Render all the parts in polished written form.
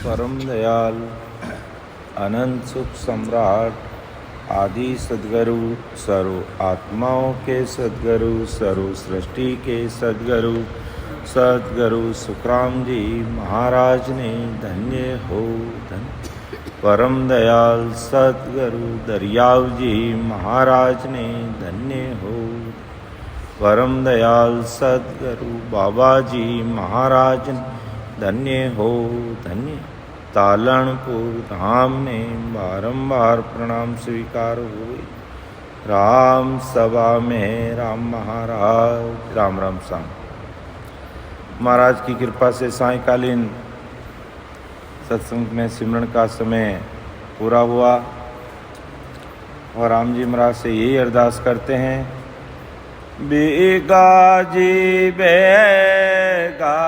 परम दयाल अनंत सुख सम्राट आदि सद्गुरु सर्व आत्माओं के सद्गुरु सर्व सृष्टि के सद्गुरु सुखराम जी महाराज ने धन्य हो धन्य। परम दयाल सद्गुरु दरियाव जी महाराज ने धन्य हो। परम दयाल सद्गुरु बाबा जी महाराज ने धन्य हो धन्य। तालनपुर धाम ने बारंबार प्रणाम स्वीकार हुए। राम सभा में राम महाराज राम राम साम महाराज की कृपा से सायंकालीन सत्संग में सिमरन का समय पूरा हुआ और राम जी महाराज से यही अरदास करते हैं, बेगा जी बेगा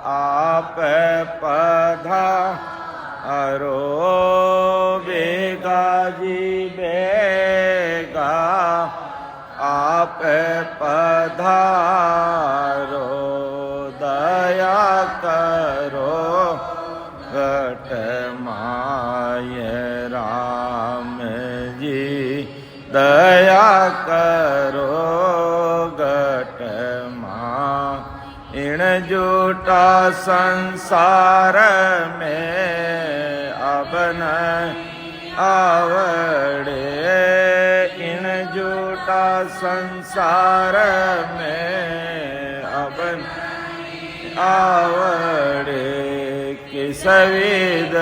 आप पधारो, बेगा जी बेगा आप पधारो, दया करो घट माय राम जी, दया करो घट इन झूठा संसार में अब न आवड़े, इन झूठा संसार में अब न आवड़े, किस विध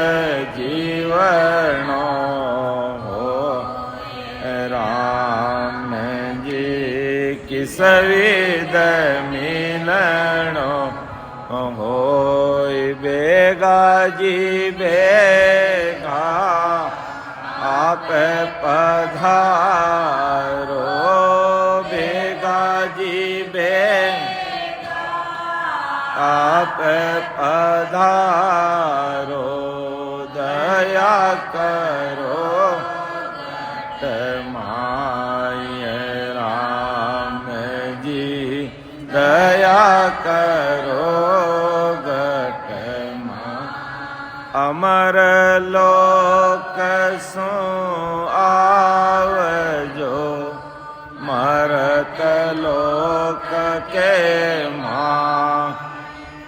जीवनो हो राम जी, किस विध मिलनो होय, बेगा जी बेगा आप पधारो, बेगा जी बेगा आप पधारो, दया करो माय राम जी, दया करो घट अमर लोक सो आवजो, मरत लोक के मां,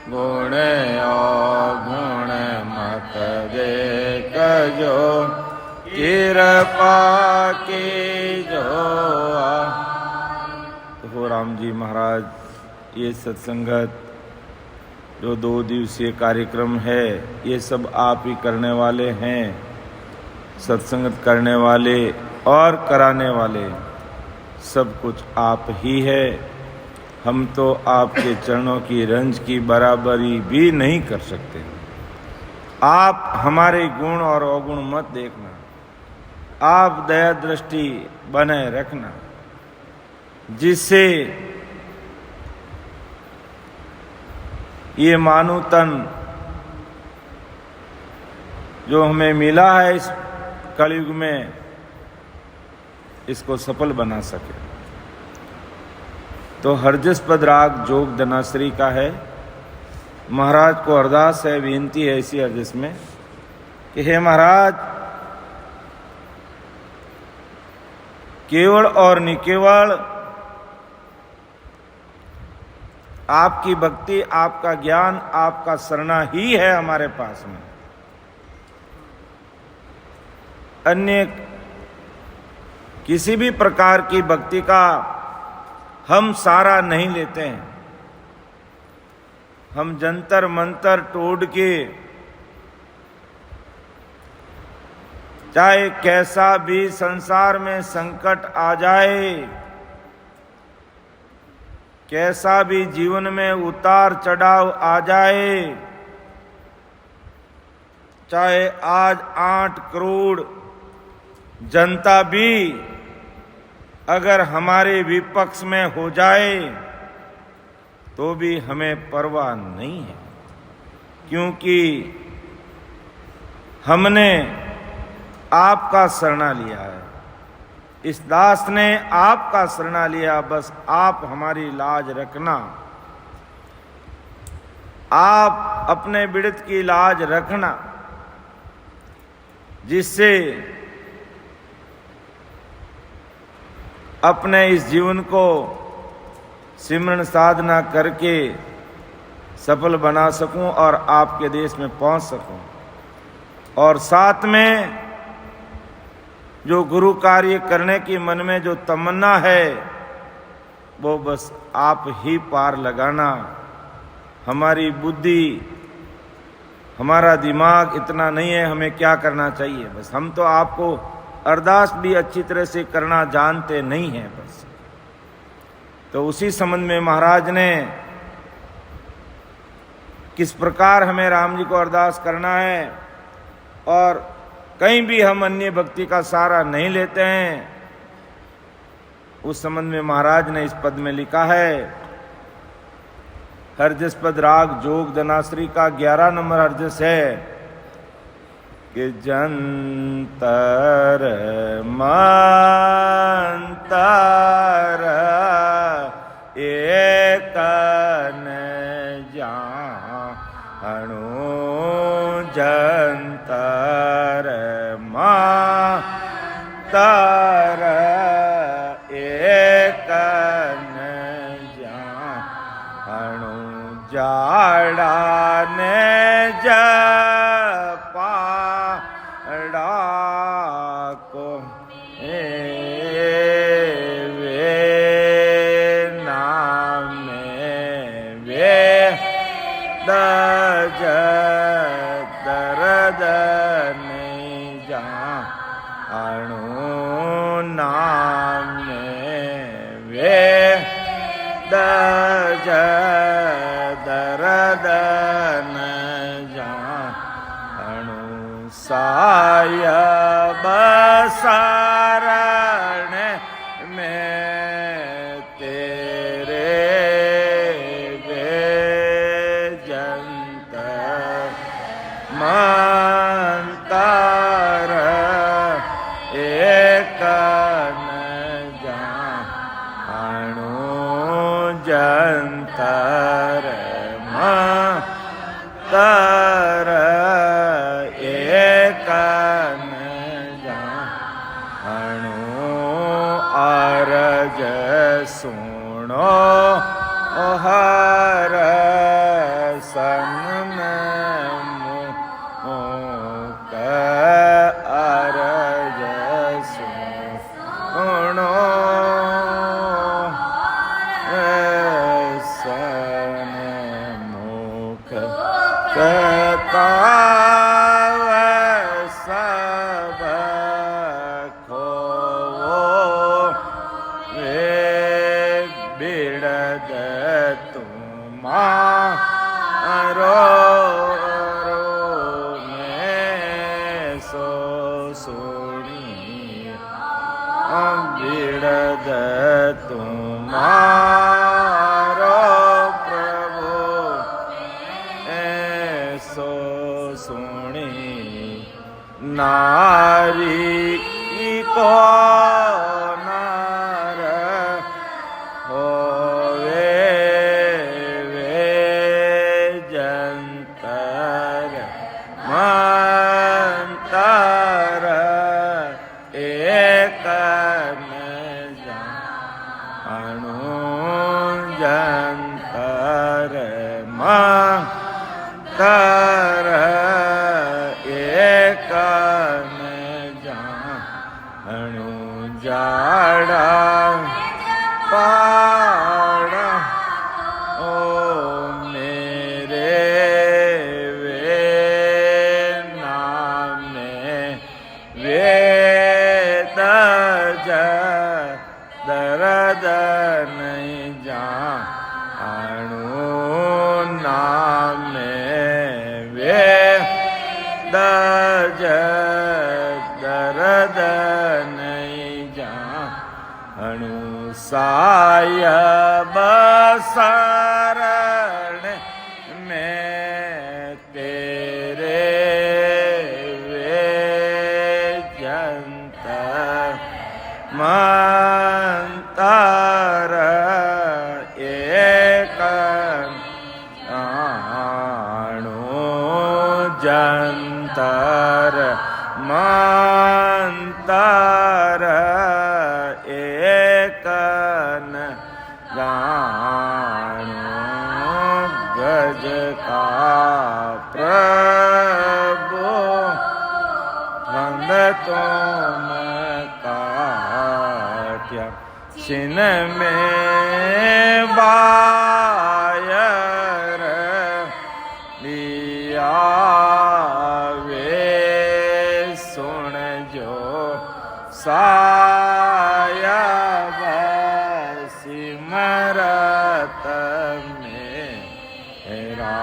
गुण अवगुण मत देखजो, कृपा की जो। हो राम जी महाराज, ये सत्संगत जो 2 दिवसीय कार्यक्रम है ये सब आप ही करने वाले हैं। सत्संगत करने वाले और कराने वाले सब कुछ आप ही है। हम तो आपके चरणों की रंज की बराबरी भी नहीं कर सकते। आप हमारे गुण और अवगुण मत देखना, आप दया दृष्टि बनाए रखना, जिससे ये मानव तन जो हमें मिला है इस कलयुग में, इसको सफल बना सके। तो हरजसपद राग जोग धनाश्री का है। महाराज को अरदास है, विनती है इसी हरजस में कि हे महाराज, केवल और निकेवल आपकी भक्ति, आपका ज्ञान, आपका शरणा ही है हमारे पास में। अन्य किसी भी प्रकार की भक्ति का हम सहारा नहीं लेते हैं। हम जंतर मंतर तोड़ के चाहे कैसा भी संसार में संकट आ जाए, कैसा भी जीवन में उतार चढ़ाव आ जाए, चाहे आज 8 करोड़ जनता भी अगर हमारे विपक्ष में हो जाए तो भी हमें परवाह नहीं है, क्योंकि हमने आपका शरणा लिया है। इस दास ने आपका शरणा लिया, बस आप हमारी लाज रखना। आप अपने बिड़त की लाज रखना, जिससे अपने इस जीवन को सिमरन साधना करके सफल बना सकूं और आपके देश में पहुंच सकूं। और साथ में जो गुरु कार्य करने की मन में जो तमन्ना है, वो बस आप ही पार लगाना। हमारी बुद्धि, हमारा दिमाग इतना नहीं है हमें क्या करना चाहिए। बस हम तो आपको अरदास भी अच्छी तरह से करना जानते नहीं हैं बस। तो उसी संबंध में महाराज ने किस प्रकार हमें राम जी को अरदास करना है, और कहीं भी हम अन्य भक्ति का सहारा नहीं लेते हैं, उस संबंध में महाराज ने इस पद में लिखा है। हरजस पद राग जोग धनाश्री का 11 नंबर हरजस है कि जंतर मंतर एक जाणु जंतर मंतर एक जाणु जाड़ा ने जपाड़ा को वे नाम वे दज दर्द नहीं जाणु नाम वे दज दर्द न जाणु सायब शरण में तेरे बेजंत मंतर एक न जाणु जंतर मंतर एक न जाणु अरज सुनो हर सन मुख अरज सुनो सन मुख काव सब खो वे बिड़द तुम्हारो में सो सुनी बिड़द तुम्हारो प्रभु ऐसो सुनी नारी को नार होवे वे जंतर मंतर एक न जाणु जंतर मंतर एक न जाणु जाड़ा पाड़ा ओ मेरे वे नाम वे दज दर्द नहीं जाणु नाम वे दज दर्द नहीं जाणु सायब शरण में तेरे वे जंत मंतर एक जंतर मंतर एक न जानो गज का प्रभु फंद तुम काट्या छिन में बायर लिया वे सुन जो साया सिमरत मेरा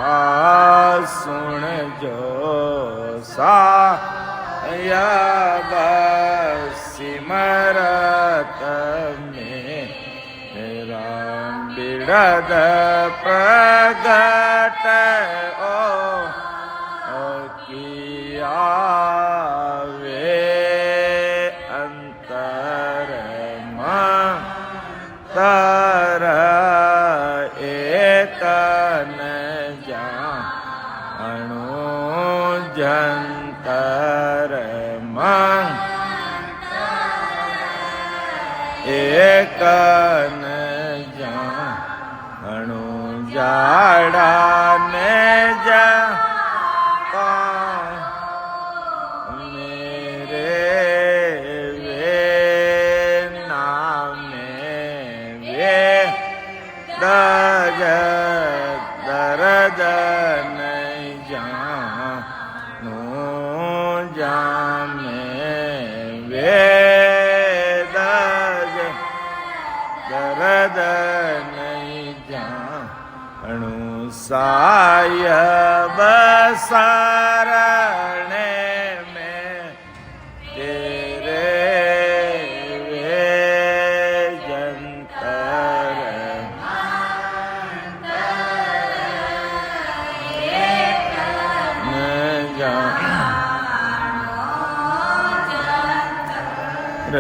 सुन जो साया सिमरत मेरा बिरद प्रगट ओ किया वे अंतर तर एक न जानो जंतर एक न जानो जाड़ा ने जा मेरे वे नामे वे दर्द नहीं जानो जामे वे दर्द नहीं जानो सायब सरणे में तेरे वे जंतर न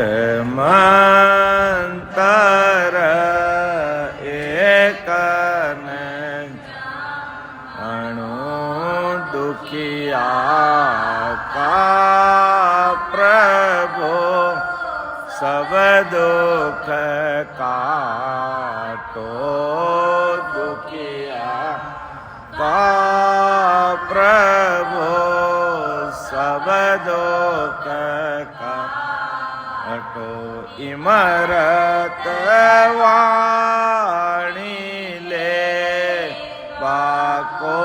मंतर एक न दुखिया का प्रभु सब दुख काटो दुखिया का प्रभु सब दुख काटो इमरत वाणी ले बाको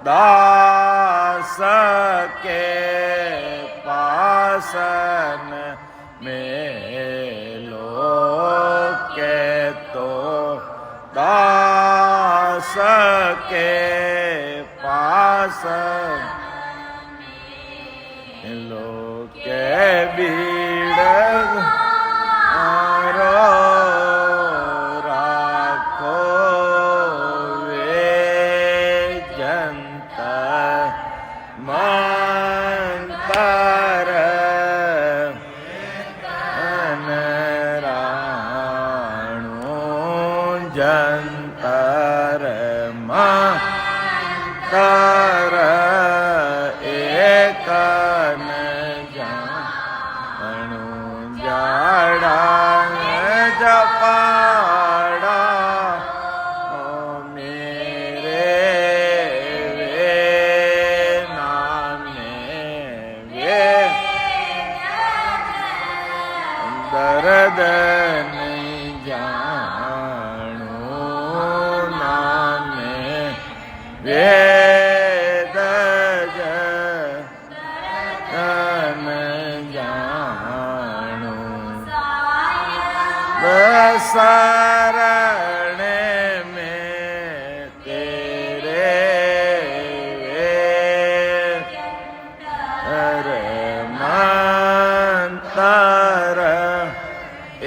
दास के पासन में लोग के तो दास के पास लोग के बीड़ जंतर मंतर एक न जानो जाड़ा जपाड़ा मेरे वे नामे वे दर्द नहीं जानो नामे वेद जन जानो शरण में तेरे मंतर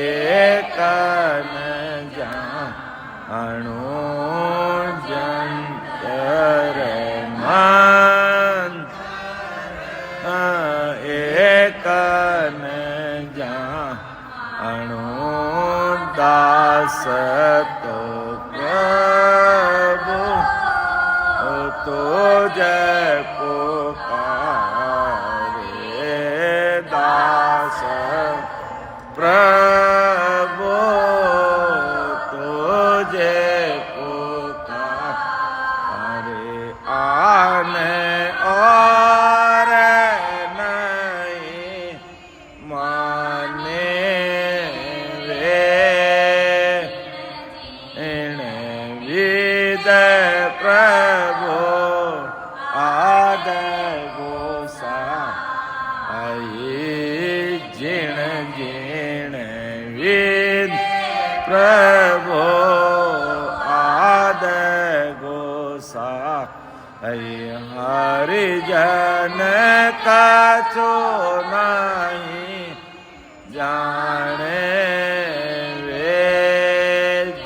एक न जानो जंतर एक न जानो दास तो प्रभो आद गोसा जीण जीण विद प्रभो आद गोसा हरिजन का चो नहीं जाने वे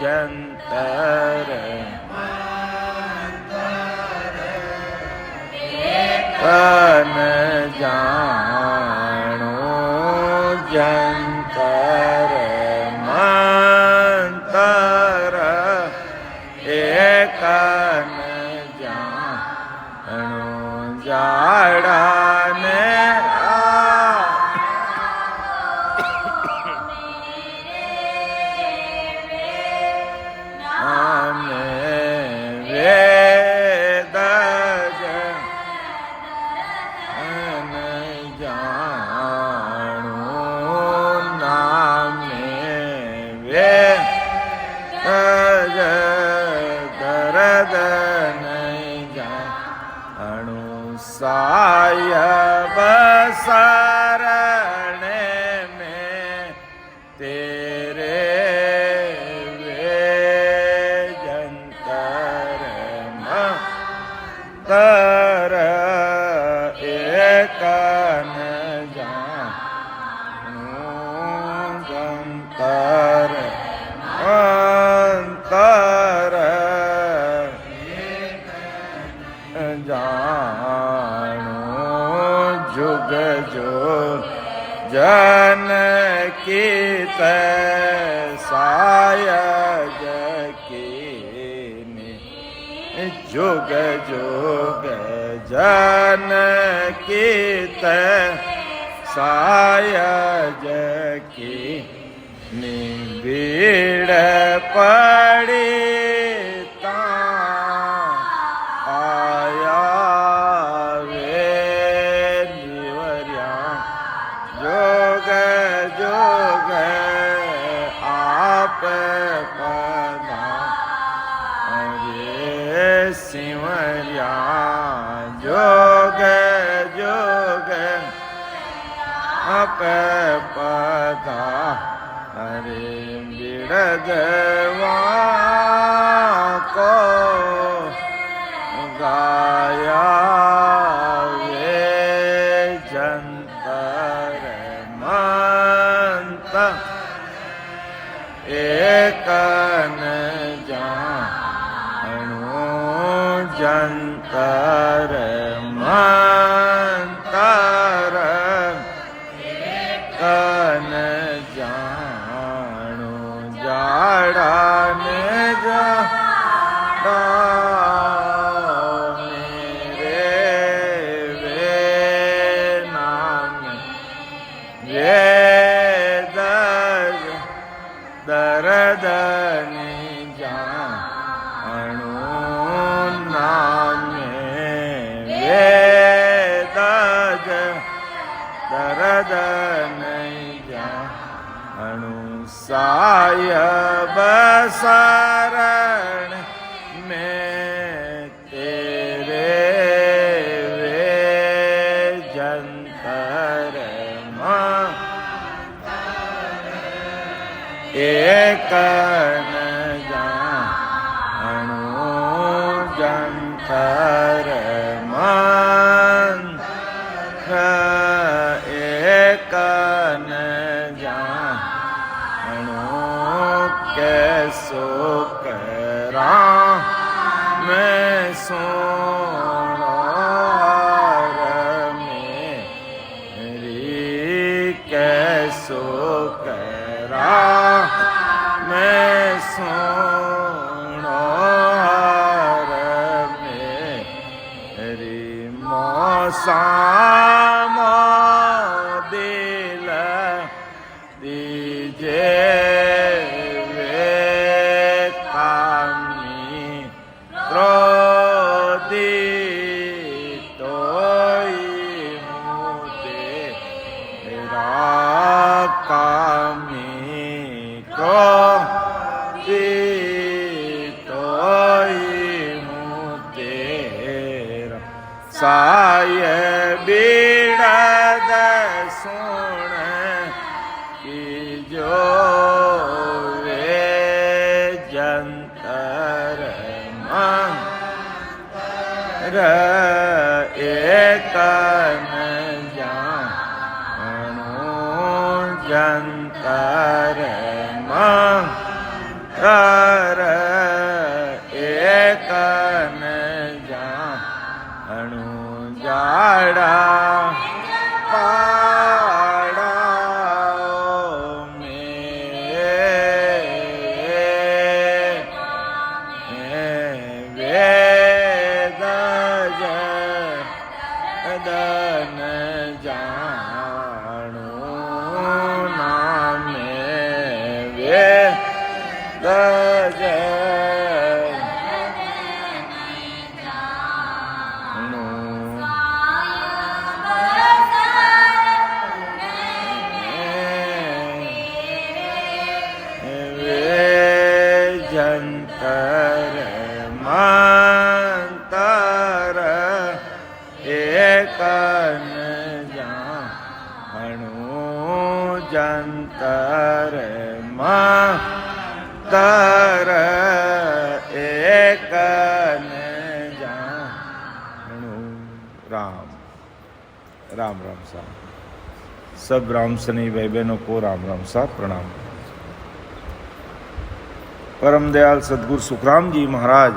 जंतर कन जानो जंतर मंतर एकन जानो जाड़ाने सायब शरणे में तेरे वे जंतर मंतर एकन जानो जंतर मंतर जुग जो जन की सायज की जुग जुग जन की सायज की निबिड़ पड़ी सिमरिया जोग जोग अप पदा हरे बिरगवा को गाया वे जंतर मंत एकन जंतर मंतर कन जानो जाड़ाने जाड़ा मेरे वे नाम वे दर्द दर्द नहीं जानो सायब शरण में तेरे वे जंतर एकन जानो जंतर एकन जानो कैसो करा मैं सोनार मेरी कैसो करा मैं सोनार मेरी मौसा कामी को दी तोई साय बीड़द सुन की जो वे जंतर मंतर एक न जानो जंतर मंतर एक न जानो जाड़ा पाड़ा में वेद जदन जानो नाम वेद जंतर मंतर एक न जानो जंतर मंतर एक न जानो। राम राम राम साहब, सब राम सनी भाई बहनों को राम राम साहब प्रणाम। परम दयाल सदगुरु सुखराम जी महाराज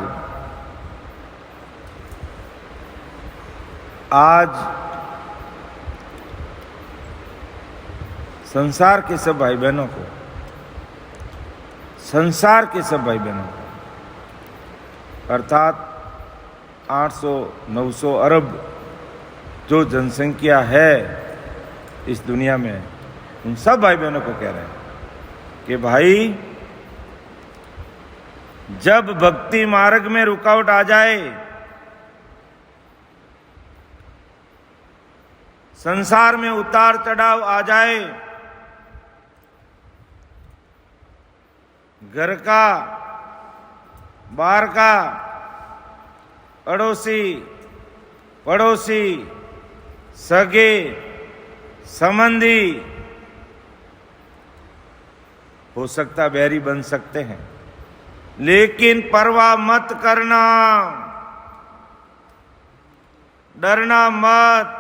आज संसार के सब भाई बहनों को, संसार के सब भाई बहनों को अर्थात 800-900 अरब जो जनसंख्या है इस दुनिया में, उन सब भाई बहनों को कह रहे हैं कि भाई जब भक्ति मार्ग में रुकावट आ जाए, संसार में उतार चढ़ाव आ जाए, घर का बाहर का अड़ोसी पड़ोसी सगे संबंधी हो सकता बैरी बन सकते हैं, लेकिन परवाह मत करना, डरना मत,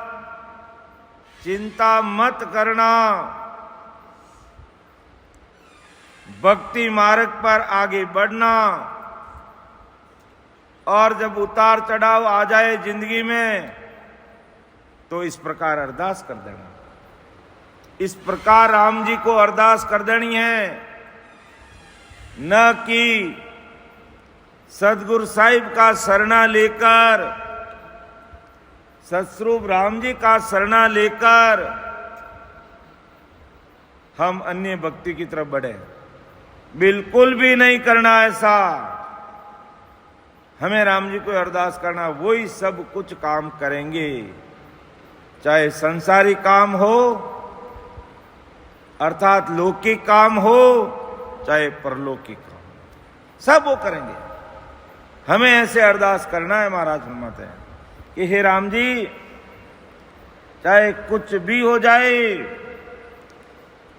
चिंता मत करना। भक्ति मार्ग पर आगे बढ़ना और जब उतार चढ़ाव आ जाए जिंदगी में तो इस प्रकार अरदास कर देना। इस प्रकार राम जी को अरदास कर देनी है, न कि सदगुरु साहिब का शरणा लेकर, सतस्वरूप राम जी का शरणा लेकर हम अन्य भक्ति की तरफ बढ़े। बिल्कुल भी नहीं करना ऐसा। हमें राम जी को अरदास करना, वही सब कुछ काम करेंगे, चाहे संसारी काम हो अर्थात लौकिक काम हो, चाहे परलौकिक काम, सब वो करेंगे। हमें ऐसे अरदास करना है। महाराज फरमाते हैं कि हे राम जी, चाहे कुछ भी हो जाए,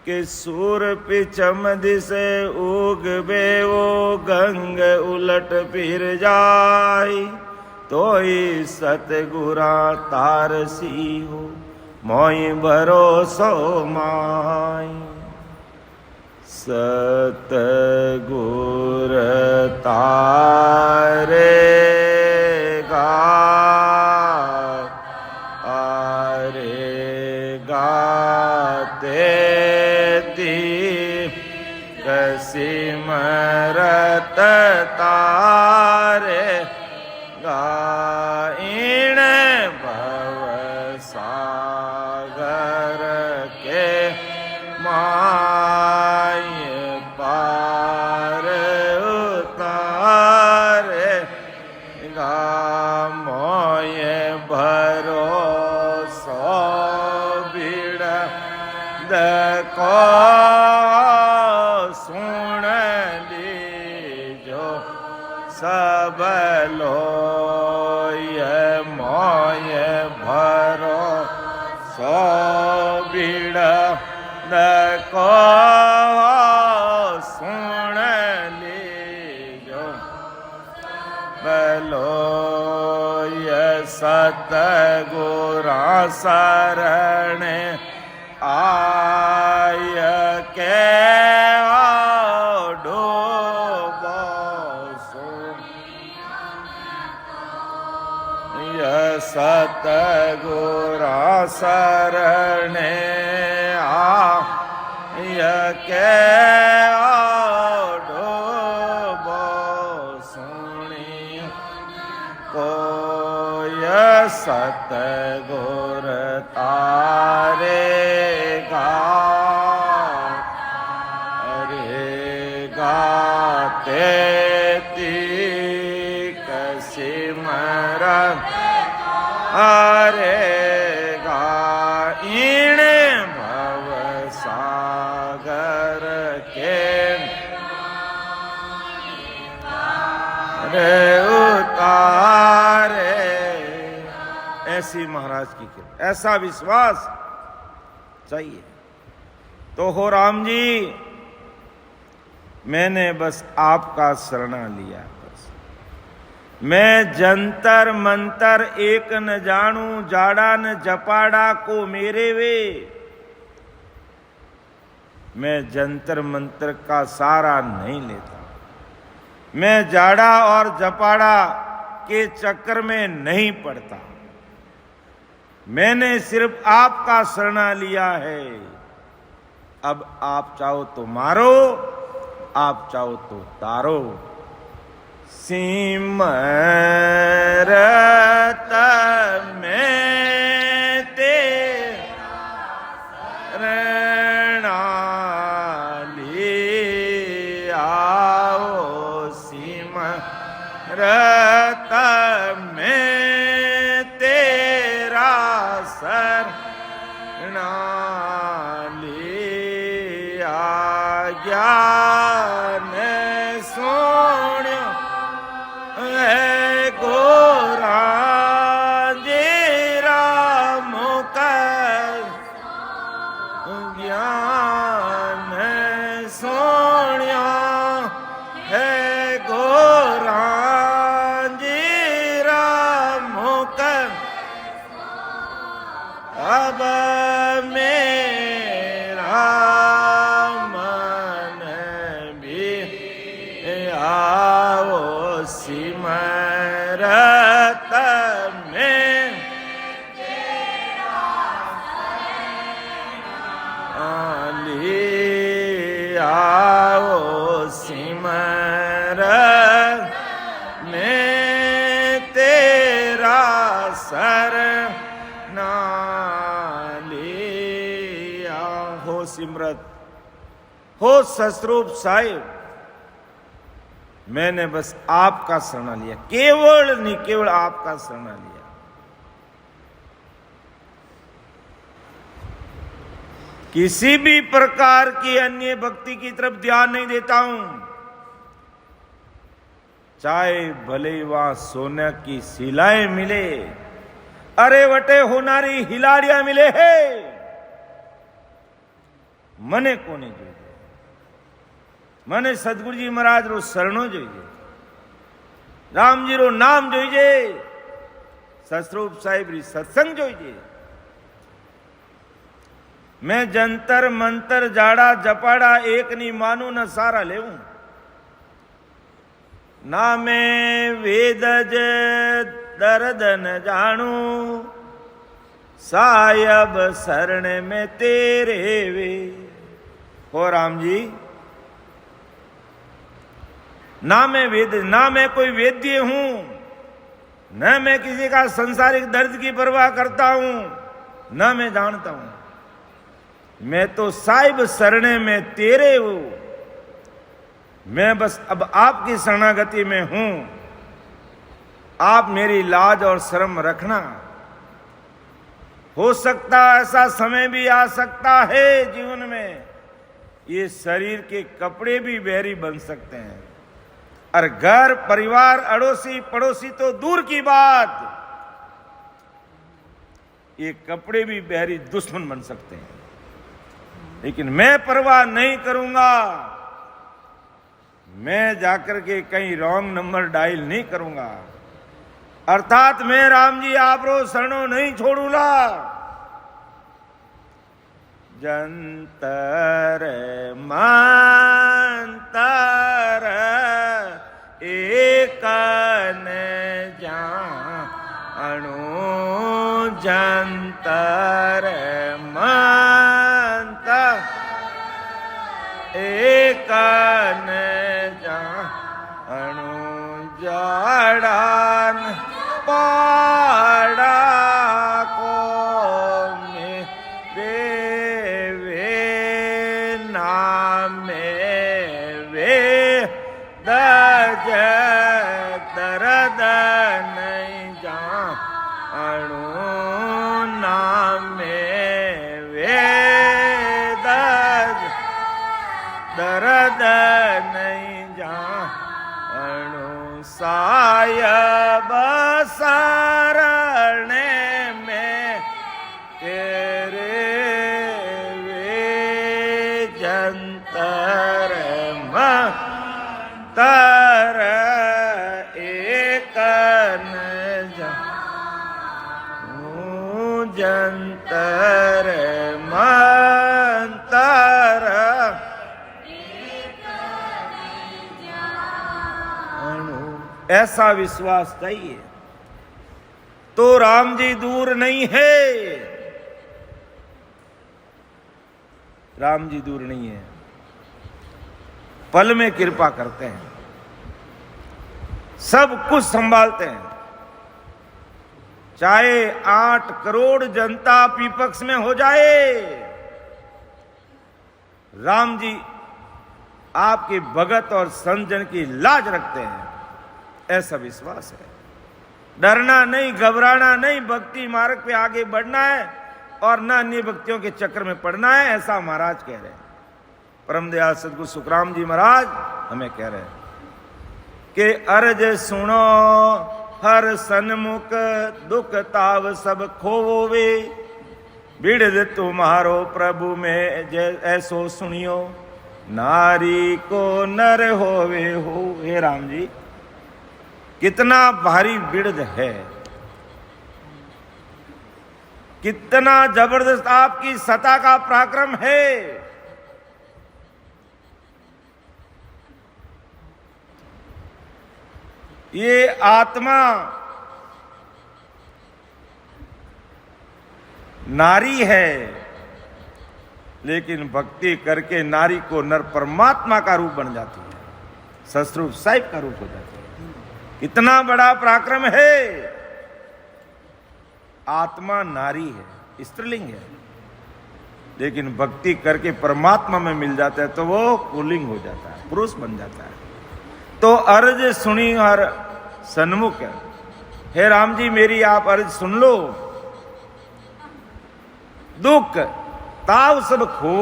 कि सूर पिछम दिसे उगबे वो गंग उलट फिर जाए, तो ही सतगुरा तारसी हो मोई भरोसो माई। सतगुर तारेगा आरेगा तेती सिमरत तारे गाइन भव सागर के माय पार उतारे गा मोय भरोसो बिड़ दको सब लोय मोय भरो सो बीड़ को सुन लीजो बलोय सतगुरा शरण आय के सतगुरा शरण आय के डूबो सुनी कोय सतगुर तारे गाते तीक सिमरन अरे गाइन भव सागर के रे उतारे। ऐसी महाराज की कृपा, ऐसा विश्वास चाहिए। तो हो राम जी, मैंने बस आपका शरणा लिया। मैं जंतर मंतर एक न जानू, जाड़ा न जपाड़ा को मेरे वे। मैं जंतर मंतर का सारा नहीं लेता, मैं जाड़ा और जपाड़ा के चक्कर में नहीं पड़ता। मैंने सिर्फ आपका शरणा लिया है। अब आप चाहो तो मारो, आप चाहो तो तारो। सिमरत में तेरा आओ, सिमरत में तेरा शरणा लिया। ज्ञान सोण्यो गोरा जेरा मुख ज्ञान सोण्या है गोरा जेरा मुख। अब मेरा मन भी आओ सिमरत में आओ सिमरत में तेरा शरणा लिया। हो सिमरत, हो सतरूप साहिब, मैंने बस आपका शरणा लिया, केवल नहीं केवल आपका शरणा लिया। किसी भी प्रकार की अन्य भक्ति की तरफ ध्यान नहीं देता हूं, चाहे भले वहां सोने की शिलाएं मिले, अरे वटे होनारी हिलाड़िया मिले है, मने कोने જોઈએ। મને સદગુરુજી મહારાજ રો શરણો જોઈએ, રામજી રો નામ જોઈએ, સતરૂપ સાહેબ રી સત્સંગ જોઈએ। मैं जंतर मंतर जाड़ा जपाड़ा एक नहीं मानू न सारा लेऊं। ना मैं वेदज दर्द न जानू, सायब शरण में तेरे वे। हो राम जी, ना मैं ना मैं कोई वेद्य हूं, न मैं किसी का संसारिक दर्द की परवाह करता हूं, न मैं जानता हूं। मैं तो साहिब शरणे में तेरे हूं। मैं बस अब आपकी शरणागति में हूं। आप मेरी लाज और शर्म रखना। हो सकता ऐसा समय भी आ सकता है जीवन में, ये शरीर के कपड़े भी बैरी बन सकते हैं। और घर परिवार अड़ोसी पड़ोसी तो दूर की बात, ये कपड़े भी बहरी दुश्मन बन सकते हैं। लेकिन मैं परवाह नहीं करूंगा, मैं जाकर के कहीं रॉन्ग नंबर डायल नहीं करूंगा। अर्थात मैं राम जी आप रो शरणों नहीं छोड़ूंगा। जंतर मंतर एक न जानो, जंतर मंतर एक न जानो, जड़ान पाड़ा को मेरे वे नामे वे दज दर्द नहीं जानो, नामे वे दज दर्द नहीं जानो, सायब सरणे में तेरे वे जंतर मंतर एक न जानो, जंतर मंतर ऐसा विश्वास चाहिए। तो राम जी दूर नहीं है, राम जी दूर नहीं है, पल में कृपा करते हैं, सब कुछ संभालते हैं। चाहे 8 करोड़ जनता विपक्ष में हो जाए, राम जी आपके भगत और संत जन की लाज रखते हैं, ऐसा विश्वास है। डरना नहीं, घबराना नहीं, भक्ति मार्ग पे आगे बढ़ना है और न अन्य भक्तियों के चक्कर में पड़ना है, ऐसा महाराज कह रहे हैं। परम दयाल सदगुरु सुखराम जी महाराज हमें कह रहे हैं कि अर्ज सुनो हर सन्मुख, दुख ताव सब खोवे, बिड़द तुम्हारो प्रभु में जय ऐसो सुनियो, नारी को नर होवे हो। हे राम जी, कितना भारी बिड़द है, कितना जबरदस्त आपकी सत्ता का पराक्रम है। ये आत्मा नारी है, लेकिन भक्ति करके नारी को नर परमात्मा का रूप बन जाती है, ससुर साहिब का रूप हो जाती है। इतना बड़ा पराक्रम है। आत्मा नारी है, स्त्रीलिंग है, लेकिन भक्ति करके परमात्मा में मिल जाता है तो वो पुल्लिंग हो जाता है, पुरुष बन जाता है। तो अर्ज सुनी हर सन्मुख, हे राम जी मेरी आप अर्ज सुन लो। दुख ताव सब खो,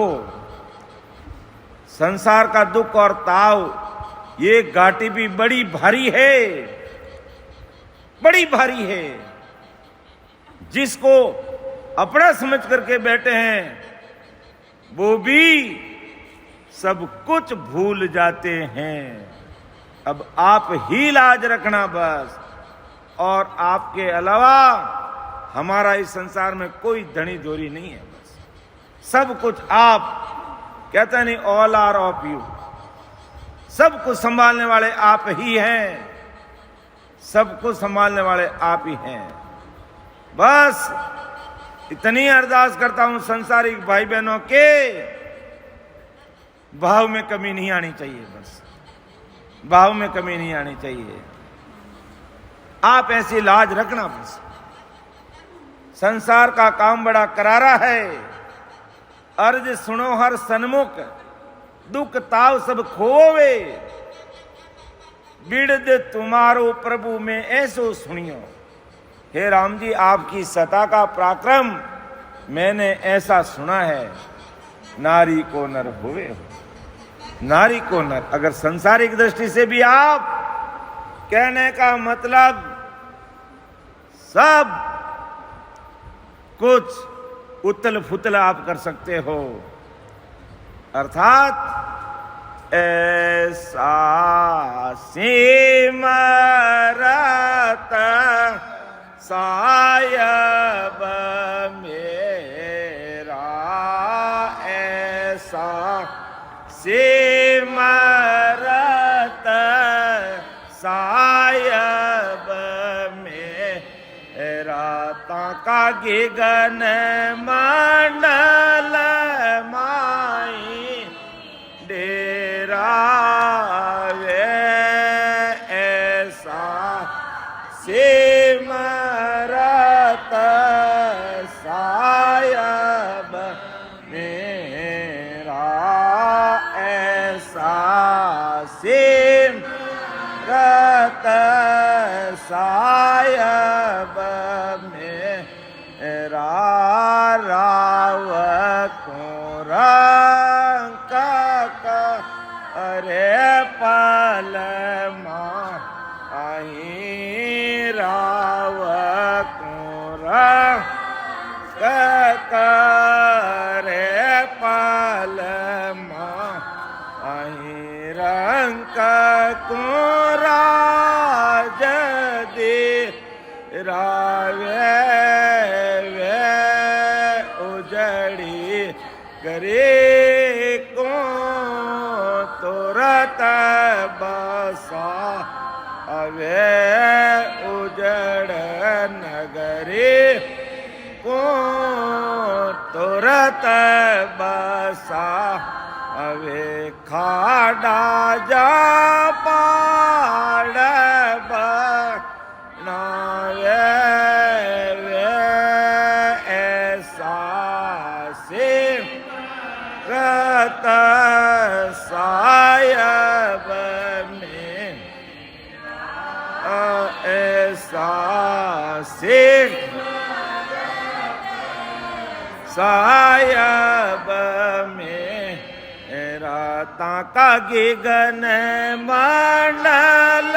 संसार का दुख और ताव ये घाटी भी बड़ी भारी है, बड़ी भारी है। जिसको अपना समझ करके बैठे हैं वो भी सब कुछ भूल जाते हैं। अब आप ही लाज रखना बस, और आपके अलावा हमारा इस संसार में कोई धनी धोरी नहीं है। बस सब कुछ आप, कहते नहीं ऑल आर ऑफ यू, सब कुछ संभालने वाले आप ही हैं, सब कुछ संभालने वाले आप ही हैं। बस इतनी अरदास करता हूं संसारिक भाई बहनों के भाव में कमी नहीं आनी चाहिए, बस भाव में कमी नहीं आनी चाहिए। आप ऐसी लाज रखना बस। संसार का काम बड़ा करारा है। अर्ज सुनो हर सन्मुख, दुख ताव सब खोवे, बिड़द तुम्हारो प्रभु में ऐसो सुनियो। हे राम जी आपकी सत्ता का पराक्रम मैंने ऐसा सुना है, नारी को नर होवे हो। नारी को नर, अगर संसारिक दृष्टि से भी आप कहने का मतलब सब कुछ उतल फुतल आप कर सकते हो, अर्थात ऐसा सिमरत सायब मेरा, ऐसा सिमरत सायब मेरा, ताका गिगन मंडल माई डेरा वे, ऐसा सिमरत सायब मेरा, ऐसा सिमरत सायब मेरा, राव को रंग अरे पल माही, राव को रंग करे पल माही, रंग को राज दे रावे वे उजड़ी करे को तुरत बसा अवे, उजड़ नगरी को तुरत बसा अवे, खाड़ा जा पाड़ बनावे वे, ऐसा सिमरत सायब में, ऐसा सायब मेरा, ताका गिगन मंडल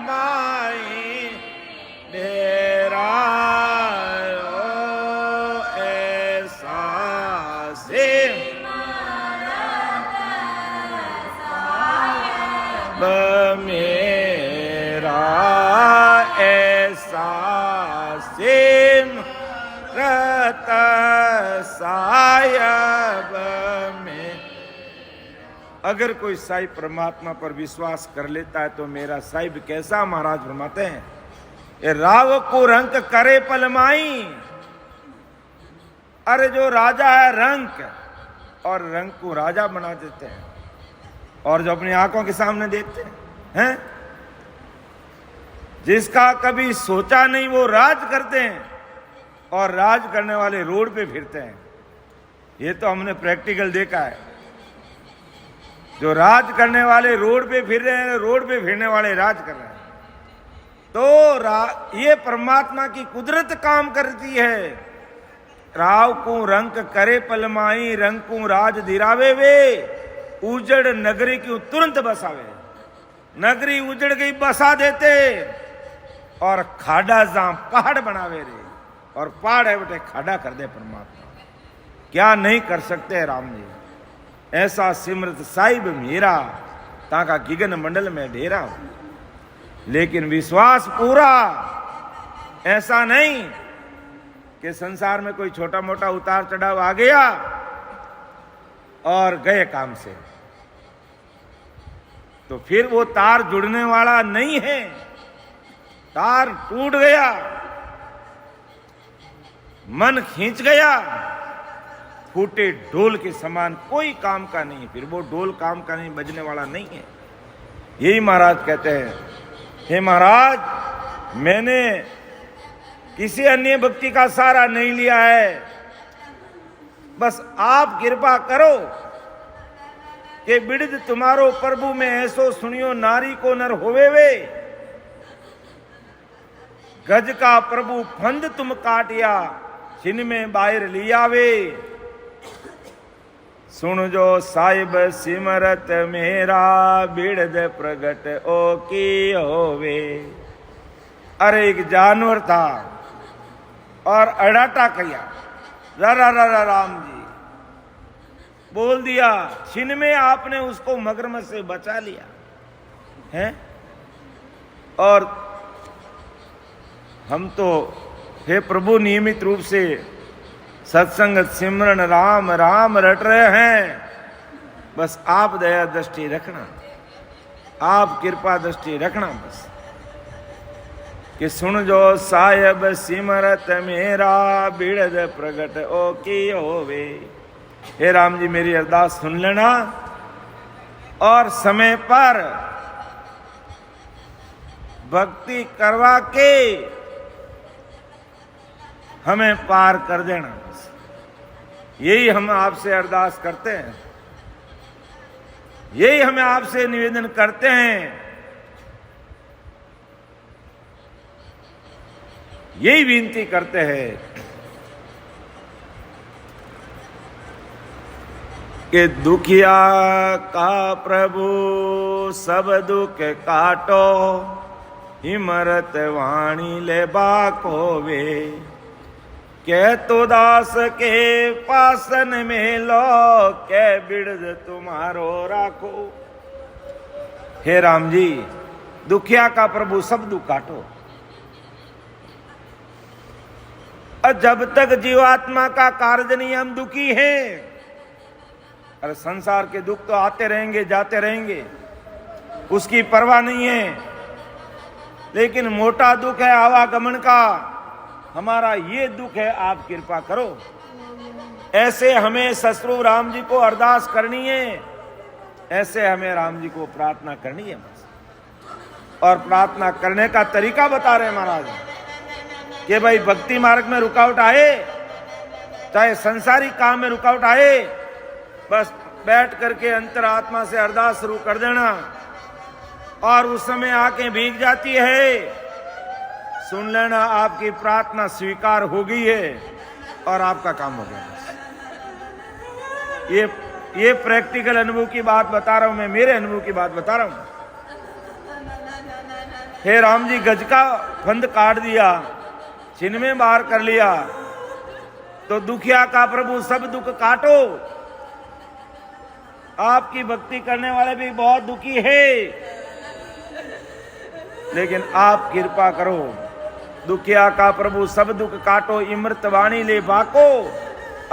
माई डेरा, ऐसा सिमरत मेरा, ऐसा सिमरत सायब में। अगर कोई साईं परमात्मा पर विश्वास कर लेता है तो मेरा साहिब कैसा, महाराज फरमाते हैं, ये राव को रंक करे पलमाई, अरे जो राजा है रंक, और रंक को राजा बना देते हैं, और जो अपनी आंखों के सामने देखते हैं, जिसका कभी सोचा नहीं वो राज करते हैं, और राज करने वाले रोड पे फिरते हैं। ये तो हमने प्रैक्टिकल देखा है। जो राज करने वाले रोड पे फिर रहे हैं, रोड पे फिरने वाले राज कर रहे हैं। तो ये परमात्मा की कुदरत काम करती है। राव को रंक करे पलमाई, रंग को राज दिरावे वे, उजड़ नगरी की तुरंत बसावे। नगरी उजड़ गई बसा देते, और खाड़ा जहां पहाड़ बनावे रे, और पहाड़ है बेटे खाड़ा कर दे परमात्मा। क्या नहीं कर सकते है राम जी। ऐसा सिमरत साहिब मेरा, ताका गिगन मंडल में डेरा हो। लेकिन विश्वास पूरा, ऐसा नहीं कि संसार में कोई छोटा मोटा उतार चढ़ाव आ गया और गए काम से, तो फिर वो तार जुड़ने वाला नहीं है। तार टूट गया, मन खींच गया, फूटे ढोल के समान कोई काम का नहीं, फिर वो ढोल काम का नहीं, बजने वाला नहीं है। यही महाराज कहते हैं, हे महाराज, मैंने किसी अन्य भक्ति का सहारा नहीं लिया है, बस आप कृपा करो कि बिड़द तुम्हारो प्रभु में ऐसो सुनियो, नारी को नर होवे वे। गज का प्रभु फंद तुम काटिया, छिन में बाहर लिया वे। सुन जो साहिब सिमरत मेरा बिड़द प्रगट ओ की होवे। अरे एक जानवर था और अड़ाटा किया, रा राम जी बोल दिया, छिन में आपने उसको मगरमच्छ से बचा लिया है। और हम तो हे प्रभु नियमित रूप से सत्संग सिमरन राम राम रट रहे हैं, बस आप दया दृष्टि रखना, आप कृपा दृष्टि रखना बस। कि सुन जो साहिब सिमरत मेरा बिड़द प्रगट ओ की होवे। हे राम जी मेरी अरदास सुन लेना और समय पर भक्ति करवा के हमें पार कर देना, बस यही हम आपसे अरदास करते हैं, यही हमें आपसे निवेदन करते हैं, यही विनती करते हैं कि दुखिया का प्रभु सब दुख काटो, हिमरत वाणी ले बाकोवे। कह तो दास के पासन में लो, कह बिड़द तुम्हारो राखो। हे राम जी दुखिया का प्रभु सब दुख काटो। जब तक जीवात्मा का कार्य नहीं हम दुखी हैं, अरे संसार के दुख तो आते रहेंगे जाते रहेंगे, उसकी परवाह नहीं है, लेकिन मोटा दुख है आवागमन का, हमारा ये दुख है, आप कृपा करो। ऐसे हमें ससुर राम जी को अरदास करनी है, ऐसे हमें राम जी को प्रार्थना करनी है बस। और प्रार्थना करने का तरीका बता रहे महाराज कि भाई भक्ति मार्ग में रुकावट आए, चाहे संसारिक काम में रुकावट आए, बस बैठ करके अंतरात्मा से अरदास शुरू कर देना और उस समय आंखें भीग जाती है, सुन लेना आपकी प्रार्थना स्वीकार हो गई है और आपका काम हो गया। ये प्रैक्टिकल अनुभव की बात बता रहा हूं मैं, मेरे अनुभव की बात बता रहा हूं। हे राम जी गज का फंद काट दिया, छिन में बाहर कर लिया, तो दुखिया का प्रभु सब दुख काटो। आपकी भक्ति करने वाले भी बहुत दुखी है, लेकिन आप कृपा करो। दुखिया का प्रभु सब दुख काटो, इमृत वाणी ले बाको।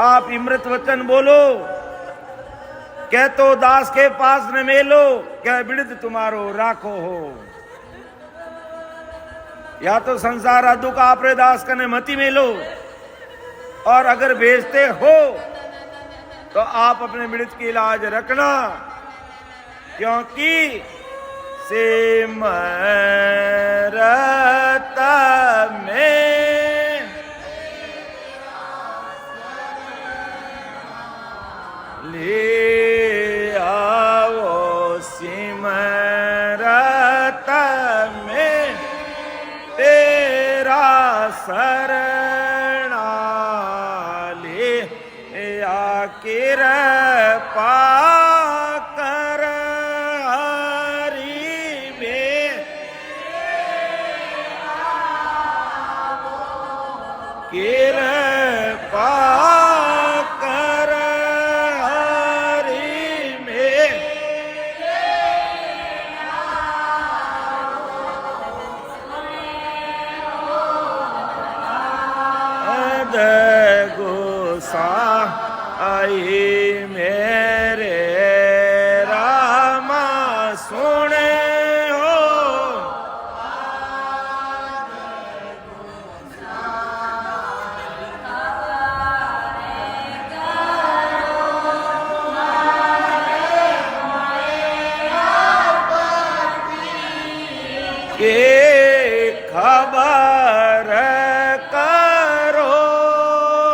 आप इमृत वचन बोलो, कह तो दास के पास न मेलो, क्या बिड़द तुम्हारो राखो हो। या तो संसार दुख आपरे दास कने मति मेलो, और अगर भेजते हो तो आप अपने बिड़द की लाज रखना, क्योंकि सिमरत में ले आओ, सिमरत में तेरा शरणा ले या कृपा कर हरि में, कृपा कर हरि में। गुस्सा आई मेरे रामा सुने हो, के खबर करो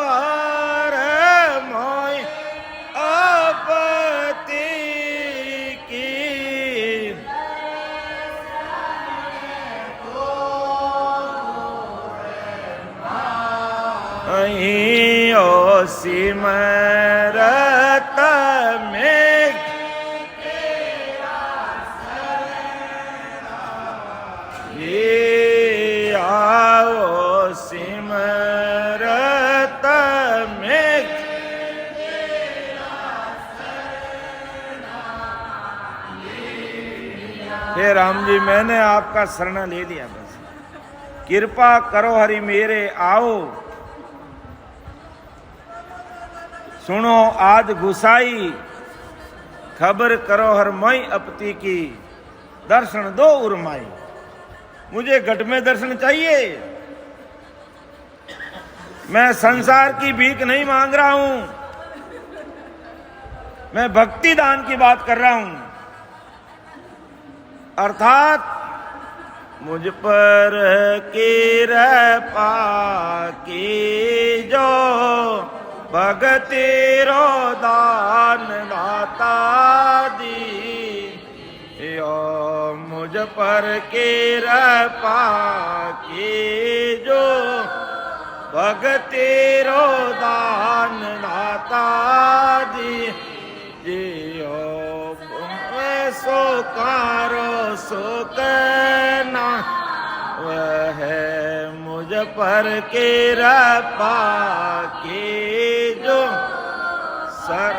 हर मोय आपत्ति की। अहीं ओ सिमरत ये आओ सिमरत में। हे राम जी, मैंने आपका शरण ले लिया, बस कृपा करो हरि मेरे आओ। सुनो आज गुसाई, खबर करो हर मई अपती की। दर्शन दो उर्माई, मुझे घट में दर्शन चाहिए। मैं संसार की भीख नहीं मांग रहा हूं, मैं भक्ति दान की बात कर रहा हूं। अर्थात मुझ पर कृपा कीजो, भगति रो दान दाता दीयो। मुझ पर कृपा कीजो, भगति रो दान दाता दीयो। सो कारो सो करना वह मुझ पर कृपा कीजो। सर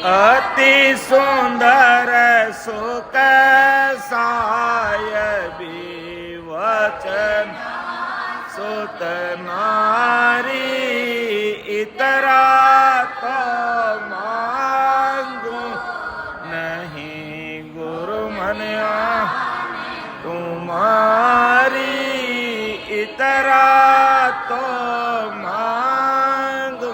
अति सुंदर सुख सायबी वचन सुत नारी। इतरा तो मांगू नहीं गुरु मनिया तुम्हारी। इतरा तो मांगू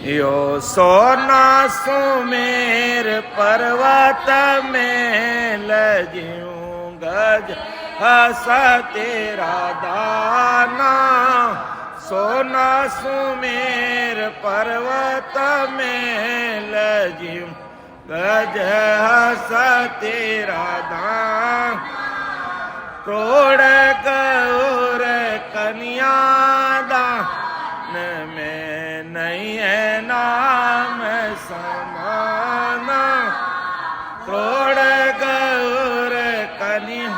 यो सोना सुमेर पर्वत में लज्यूं गज हस तेरा दाना। सोना सुमेर पर्वत में लज्यूं गज हस तेरा दान। क्रोड़ गौर कन्या दान में नहीं है नाम समाना। क्रोड़ गौर कन्या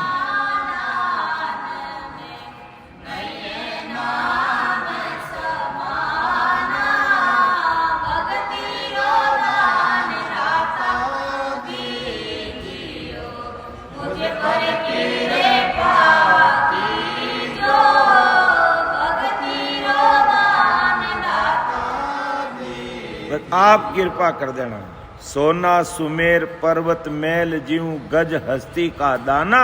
आप कृपा कर देना। सोना सुमेर पर्वत मैल जीव गज हस्ती का दाना।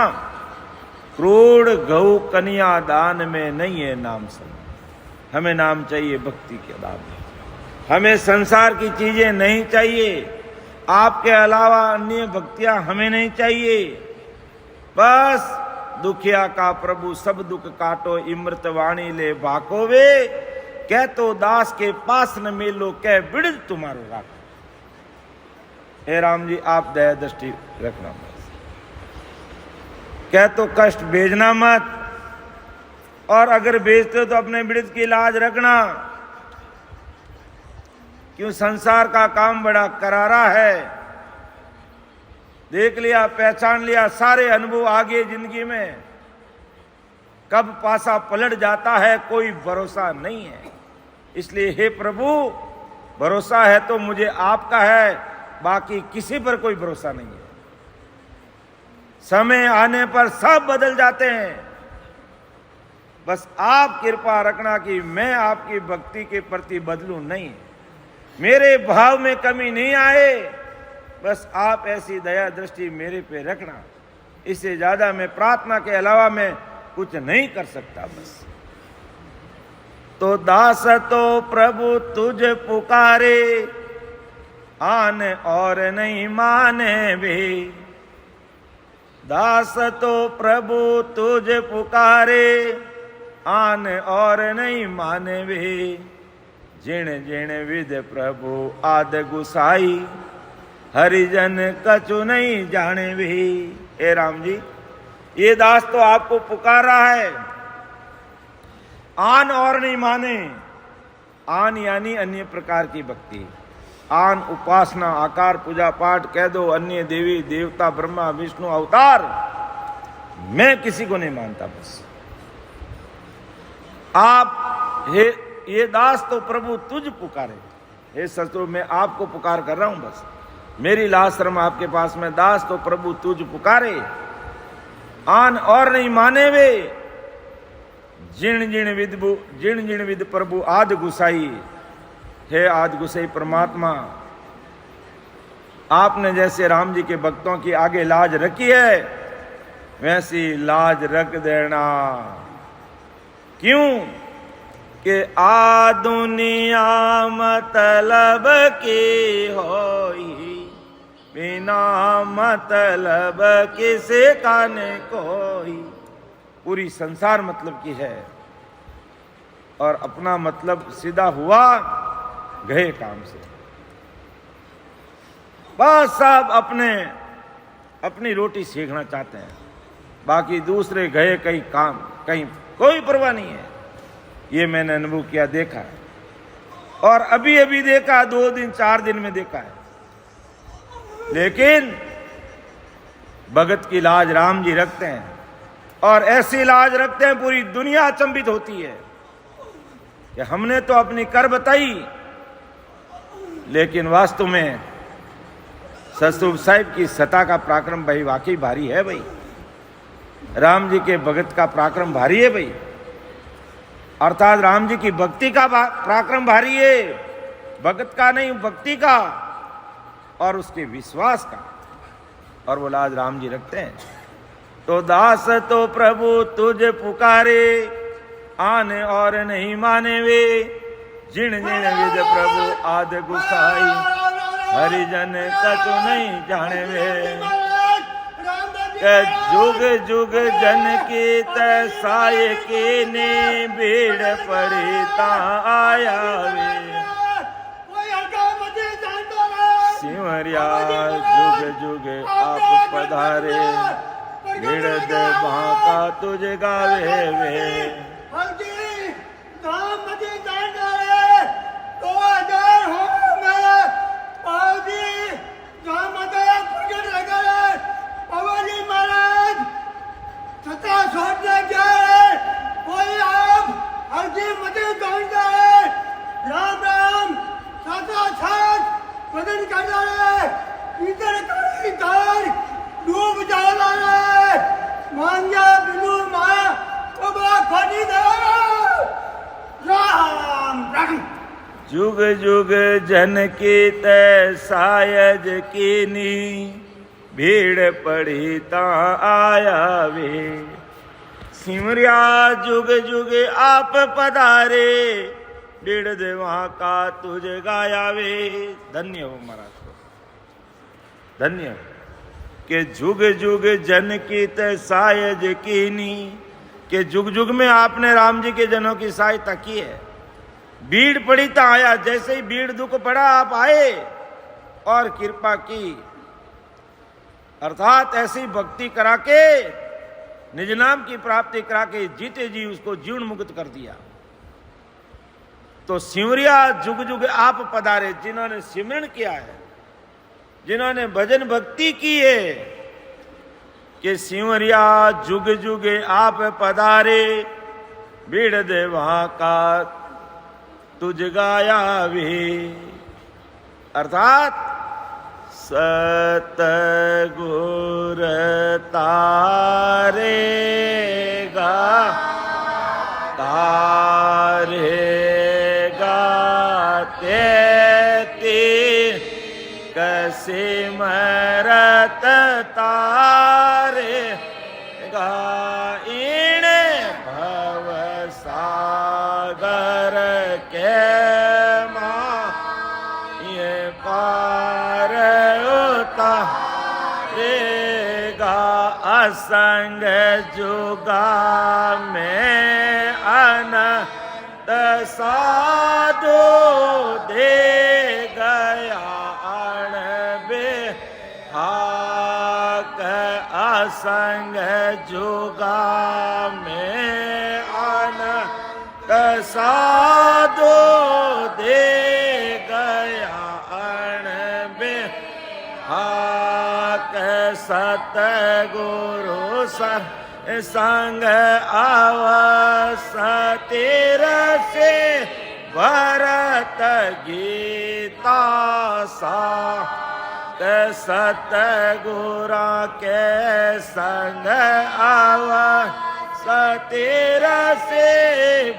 क्रोड़ गौ कन्या दान में नहीं है नाम सब। हमें नाम चाहिए भक्ति के दान में। हमें संसार की चीजें नहीं चाहिए। आपके अलावा अन्य भक्तियां हमें नहीं चाहिए। बस दुखिया का प्रभु सब दुख काटो, इमृत वाणी ले भाकोवे। कह तो दास के पास न मिलो, कह बिड़द तुम्हारो राखो। हे राम जी, आप दया दृष्टि रखना मत। कह तो कष्ट भेजना मत। और अगर बेचते हो तो अपने बिरद की लाज रखना। क्यों संसार का काम बड़ा करारा है। देख लिया, पहचान लिया, सारे अनुभव आगे जिंदगी में, कब पासा पलट जाता है कोई भरोसा नहीं है। इसलिए हे प्रभु, भरोसा है तो मुझे आपका है, बाकी किसी पर कोई भरोसा नहीं है। समय आने पर सब बदल जाते हैं। बस आप कृपा रखना कि मैं आपकी भक्ति के प्रति बदलूं नहीं, मेरे भाव में कमी नहीं आए। बस आप ऐसी दया दृष्टि मेरे पे रखना। इससे ज्यादा मैं प्रार्थना के अलावा मैं कुछ नहीं कर सकता। बस तो दास तो प्रभु तुझ पुकारे, आन और नहीं माने भी। दास तो प्रभु तुझ पुकारे, आन और नहीं माने भी। जिण जिण विद प्रभु आद गुसाई, हरिजन कछु नहीं जाने भी। हे राम जी, ये दास तो आपको पुकार रहा है, आन और नहीं माने। आन यानी अन्य प्रकार की भक्ति, आन उपासना, आकार, पूजा पाठ कह दो, अन्य देवी देवता, ब्रह्मा विष्णु अवतार, मैं किसी को नहीं मानता। बस आप हे ये दास तो प्रभु तुझ पुकारे। हे सतगुरु, मैं आपको पुकार कर रहा हूं। बस मेरी लाज शर्म आपके पास में। दास तो प्रभु तुझ पुकारे, आन और नहीं माने वे। जिण जिण विद प्रभु आद गुसाई। हे आद गुसाई परमात्मा, आपने जैसे राम जी के भक्तों की आगे लाज रखी है, वैसी लाज रख देना। क्यों कि आ दुनिया मतलब की होई, बिना मतलब किसे काने कोई। पूरी संसार मतलब की है और अपना मतलब सीधा हुआ गए काम से। बस सब अपनी रोटी सीखना चाहते हैं, बाकी दूसरे गए कहीं काम, कहीं कोई परवाह नहीं है। ये मैंने अनुभव किया, देखा है, और अभी अभी देखा, 2 दिन 4 दिन में देखा है। लेकिन भगत की लाज राम जी रखते हैं, और ऐसी लाज रखते हैं पूरी दुनिया अचंभित होती है कि हमने तो अपनी कर बताई, लेकिन वास्तव में सतगुरु साहिब की सता का पराक्रम भाई वाकई भारी है। भाई राम जी के भगत का पराक्रम भारी है भाई, अर्थात राम जी की भक्ति का पराक्रम भारी है, भगत का नहीं, भक्ति का और उसके विश्वास का। और वो लाज राम जी रखते हैं। तो दास तो प्रभु तुझ पुकारे, आने और नहीं माने वे। जिण जिण विद प्रभु आद गुसाई, हरिजन कछु नहीं जाने वे। जुग जुग जन की तसाय के ने भीड़ पड़ी ता आया वे। सिमरिया जुग जुग आप पधारे, भीड़ दे भाका तुझ गावे वे। जुग जुग जन की तसायज कीनी, भीड़ पड़ी ता आया वे। सिमरिया जुग जुग आप पधारे, भीड़ देवा का तुझ गाया वे। धन्य हो महाराज, धन्य हो कि जुग जुग जन की तसायज कीनी, कि जुग जुग में आपने राम जी के जनों की सहायता की है। भीड़ पड़ी तो आया, जैसे ही भीड़ दुख पड़ा आप आए और कृपा की, अर्थात ऐसी भक्ति करा के निज नाम की प्राप्ति करा के जीते जी उसको जीवन मुक्त कर दिया। तो सिमरिया जुग जुग आप पधारे, जिन्होंने सिमरन किया है, जिन्होंने भजन भक्ति की है, कि सिमरिया जुग जुग आप पधारे, बीड़ देवा का तुझ गाया वे। अर्थात सतगुर तारेगा तेती सिमरत तारेगा, इन भव सागर के ये पार उतारेगा। असंग जुगा में अनंत साधु दे गया अणबे हाक। असंग जुगा में अनंत साधु दे गया अणबे हाक। सतगुरु संग अवसतिर से भरत गीता सा। सतगुरा के संग अवसतिर से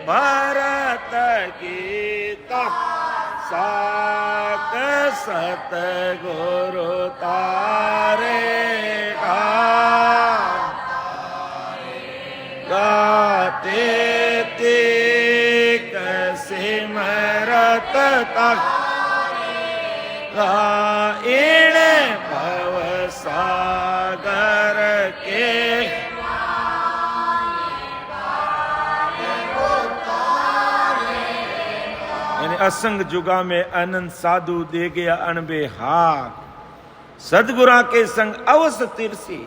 भरत गीता साक। सतगुरु तारेगा गाते सिमरत इन भव सागर के। यानी असंग जुगा में अनंत साधु दे गया अनबे हाक। सदगुरा के संग अवश्य तिरसी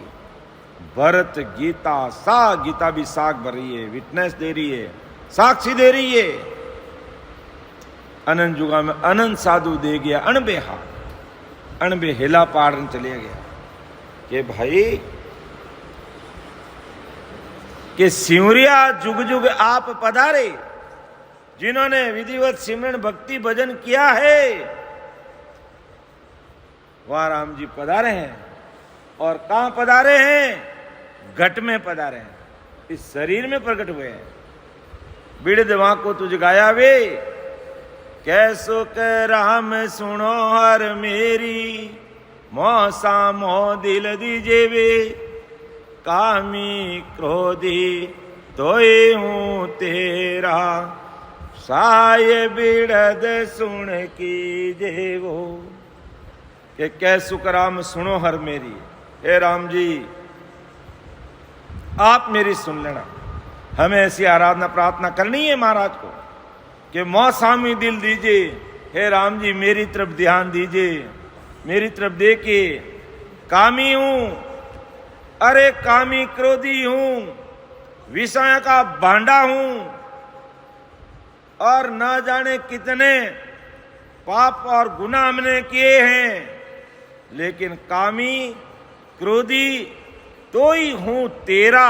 भरत गीता सा। गीता भी साख भर रही है, विटनेस दे रही है, साक्षी दे रही है। अनंत जुगा में अनंत साधु दे गया अणबे हाक। अणबे हिला पाड़न चले गया कि भाई कि सिमरिया जुग जुग आप पधारे, जिन्होंने विधिवत सिमरन भक्ति भजन किया है, वह राम जी पधारे हैं। और कहां पधारे हैं? घट में पधारे हैं, इस शरीर में प्रकट हुए हैं। बिड़ देवा को तुझ गाया वे, कैसो के राम सुनो हर मेरी, मौसा मोह दिल दीजे वे। कामी क्रोधी तोय हूं तेरा, साय बिड़द सुन की जेवो। कि कैसो के राम सुनो हर मेरी, हे राम जी आप मेरी सुन लेना। हमें ऐसी आराधना प्रार्थना करनी है महाराज को कि मौसामी दिल दीजिए, हे राम जी मेरी तरफ ध्यान दीजिए, मेरी तरफ देखिए। कामी हूं, अरे कामी क्रोधी हूं, विषय का भांडा हूं, और न जाने कितने पाप और गुनाह हमने किए हैं, लेकिन कामी क्रोधी तो ही हूं तेरा।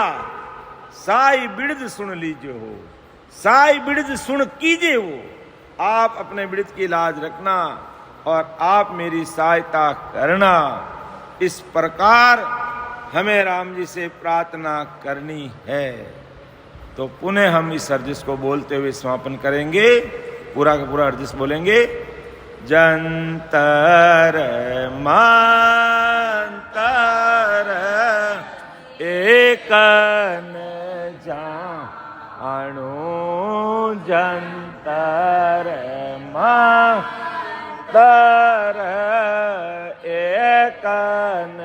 साई बिड़द सुन लीजिए हो, साई बिड़द सुन कीजिए हो। आप अपने बिड़द की लाज रखना और आप मेरी सहायता करना। इस प्रकार हमें राम जी से प्रार्थना करनी है। तो पुनः हम इस अर्जिस को बोलते हुए समापन करेंगे। पूरा का पूरा अर्जिस बोलेंगे। जंतर मंतर एकन जानो, जंतर मंतर एकन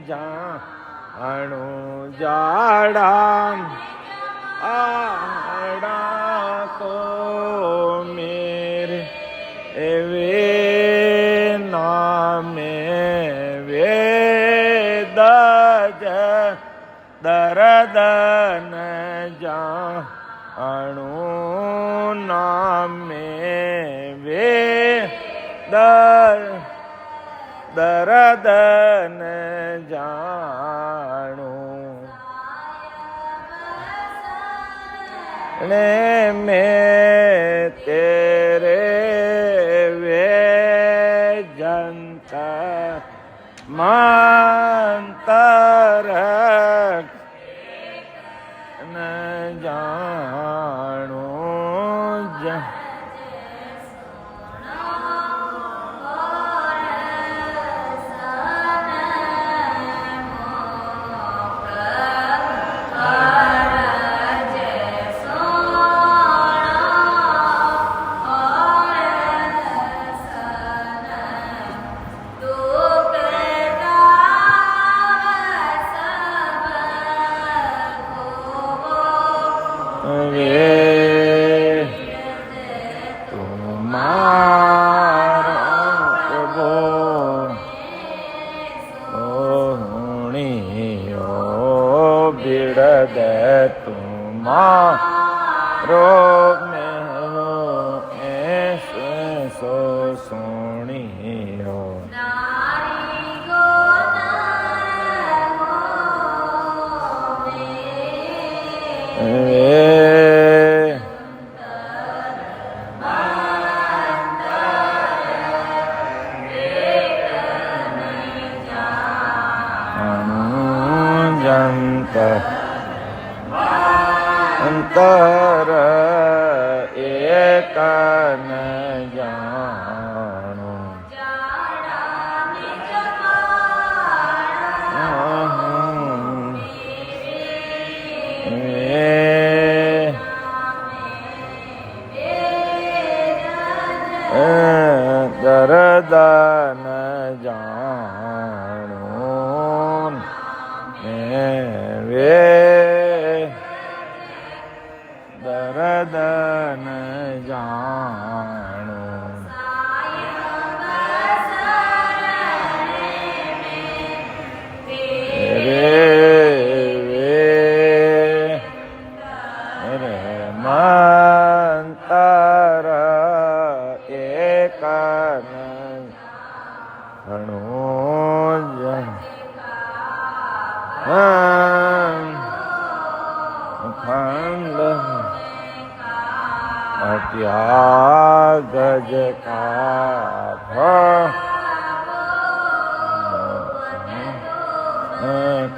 जानो, जाड़ा आड़ा को मेरे वे नामे वेद दरद नामे वे दर्द न जाणू ने में तेरे वे जनता मंतर न जाणू तुम्हारो में ऐसो सोनी हो अंतर एक न जानो दर्द न जानो वे दर्द न जानो रे मंतर एक घणो खंड अट्या गज का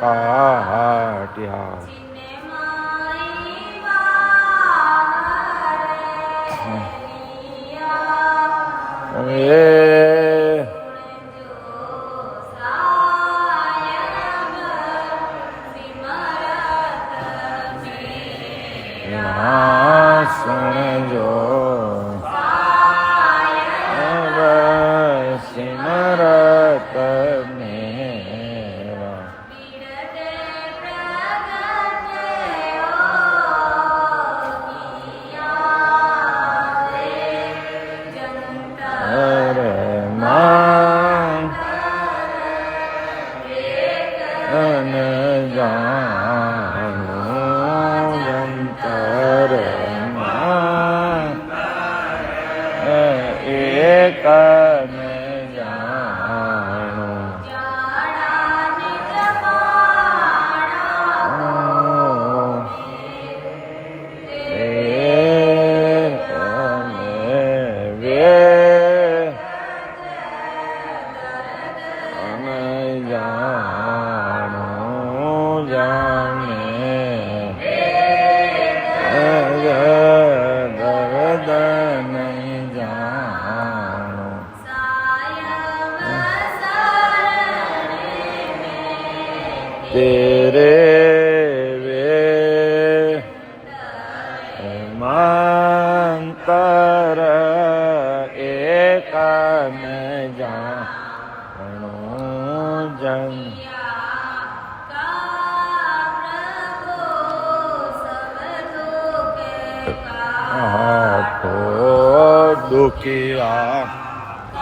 काट्या सुन जो सिमरत मेरा न जानो जंतर एक न जानो तेरे वे मंतर एक न जानो जन दुखिया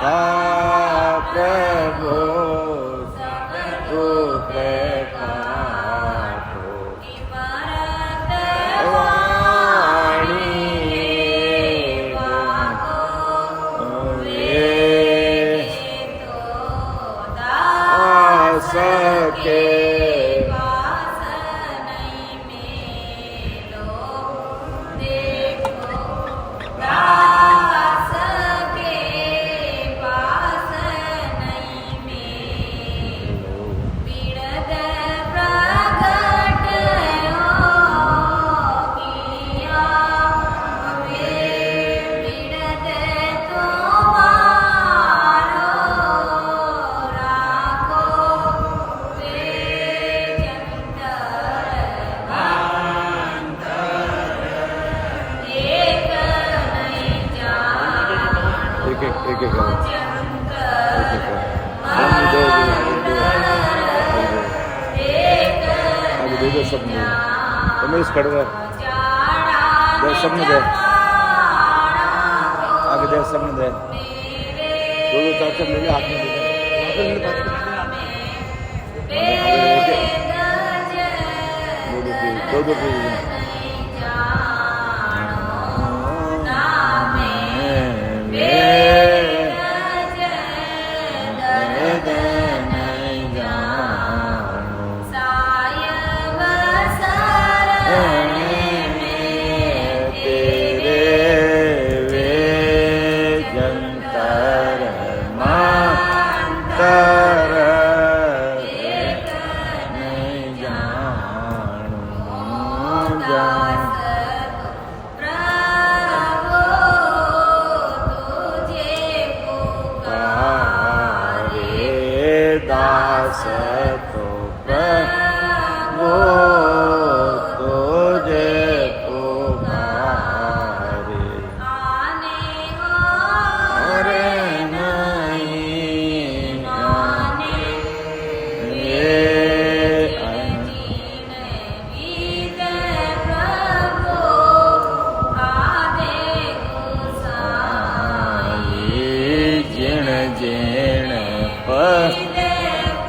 का प्रभु दुख वाणी एक एक एक एक करो एक एक करो दो दो सबने रमेश खड़गा दे सबने दे आगे दे सबने दे दो चार ले ले हाथ में दो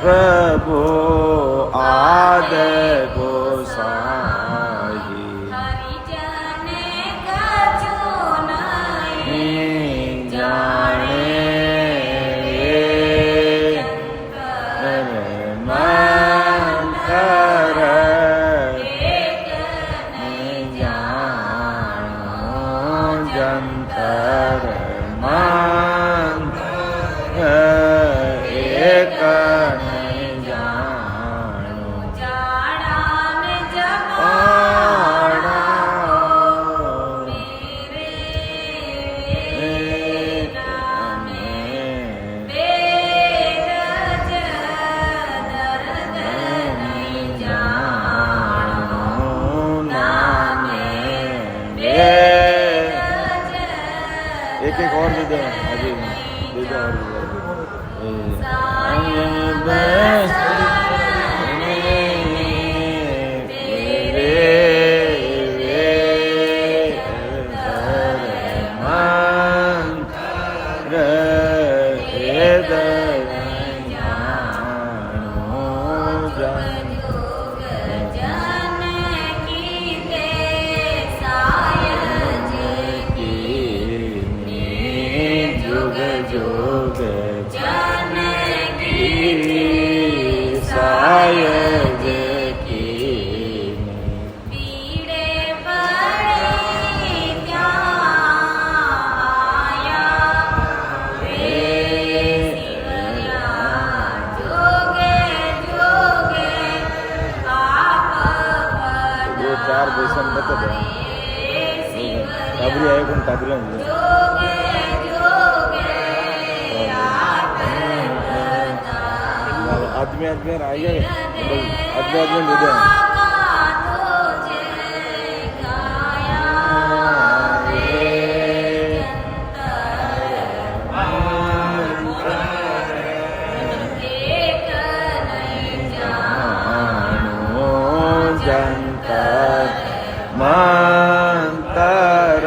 प्रभु आद गोसाई हरिजन कछु नहीं जाने मंतर नहीं जानो जंतर मंतर एक एक एक और दे दो अभी दे दो जोग जन की सायद की पीड़े पड़े त्याया वे शिवया जोगे जोगे आप दो चार बेसन बता दो काबरी आए कौन काबरी आदमी आदमी आ गया आदमी आदमी ले दे जंतर मंतर